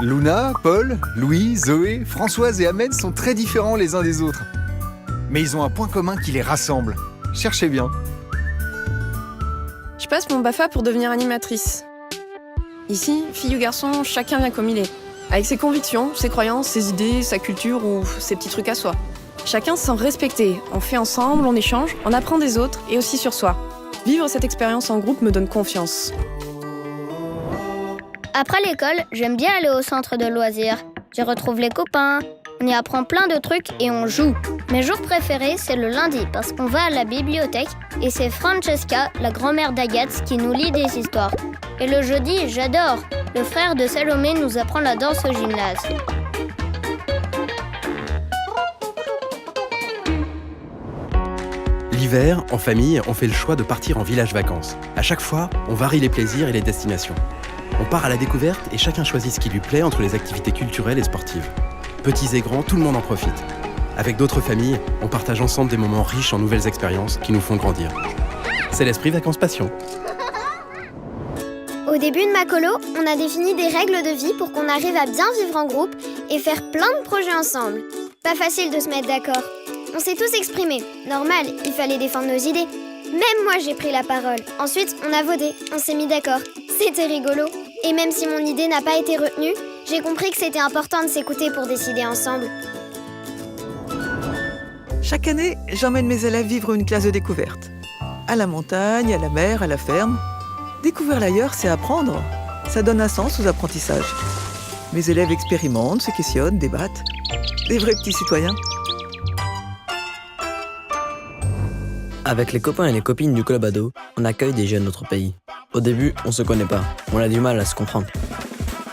Luna, Paul, Louis, Zoé, Françoise et Ahmed sont très différents les uns des autres. Mais ils ont un point commun qui les rassemble. Cherchez bien. Je passe mon BAFA pour devenir animatrice. Ici, filles ou garçons, chacun vient comme il est. Avec ses convictions, ses croyances, ses idées, sa culture ou ses petits trucs à soi. Chacun se sent respecté. On fait ensemble, on échange, on apprend des autres et aussi sur soi. Vivre cette expérience en groupe me donne confiance. Après l'école, j'aime bien aller au centre de loisirs. J'y retrouve les copains, on y apprend plein de trucs et on joue. Mes jours préférés, c'est le lundi parce qu'on va à la bibliothèque et c'est Francesca, la grand-mère d'Agathe, qui nous lit des histoires. Et le jeudi, j'adore. Le frère de Salomé nous apprend la danse au gymnase. L'hiver, en famille, on fait le choix de partir en village vacances. À chaque fois, on varie les plaisirs et les destinations. On part à la découverte et chacun choisit ce qui lui plaît entre les activités culturelles et sportives. Petits et grands, tout le monde en profite. Avec d'autres familles, on partage ensemble des moments riches en nouvelles expériences qui nous font grandir. C'est l'esprit Vacances Passion. Au début de ma colo, on a défini des règles de vie pour qu'on arrive à bien vivre en groupe et faire plein de projets ensemble. Pas facile de se mettre d'accord. On s'est tous exprimés. Normal, il fallait défendre nos idées. Même moi, j'ai pris la parole. Ensuite, on a voté. On s'est mis d'accord. C'était rigolo. Et même si mon idée n'a pas été retenue, j'ai compris que c'était important de s'écouter pour décider ensemble. Chaque année, j'emmène mes élèves vivre une classe de découverte. À la montagne, à la mer, à la ferme. Découvrir l'ailleurs, c'est apprendre. Ça donne un sens aux apprentissages. Mes élèves expérimentent, se questionnent, débattent. Des vrais petits citoyens. Avec les copains et les copines du club ado, on accueille des jeunes d'autres pays. Au début, on se connaît pas, on a du mal à se comprendre.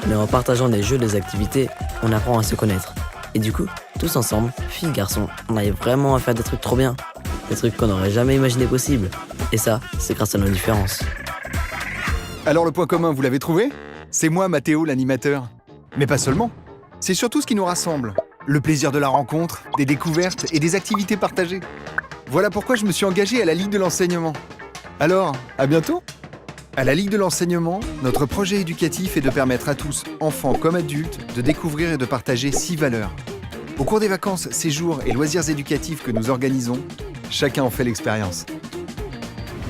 Mais en partageant des jeux, des activités, on apprend à se connaître. Et du coup, tous ensemble, filles, garçons, on arrive vraiment à faire des trucs trop bien. Des trucs qu'on n'aurait jamais imaginé possibles. Et ça, c'est grâce à nos différences. Alors le point commun, vous l'avez trouvé? C'est moi, Mathéo, l'animateur. Mais pas seulement. C'est surtout ce qui nous rassemble. Le plaisir de la rencontre, des découvertes et des activités partagées. Voilà pourquoi je me suis engagé à la Ligue de l'enseignement. Alors, à bientôt! À la Ligue de l'enseignement, notre projet éducatif est de permettre à tous, enfants comme adultes, de découvrir et de partager 6 valeurs. Au cours des vacances, séjours et loisirs éducatifs que nous organisons, chacun en fait l'expérience.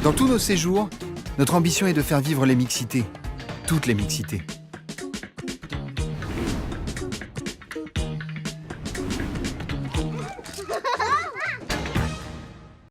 Dans tous nos séjours, notre ambition est de faire vivre les mixités, toutes les mixités.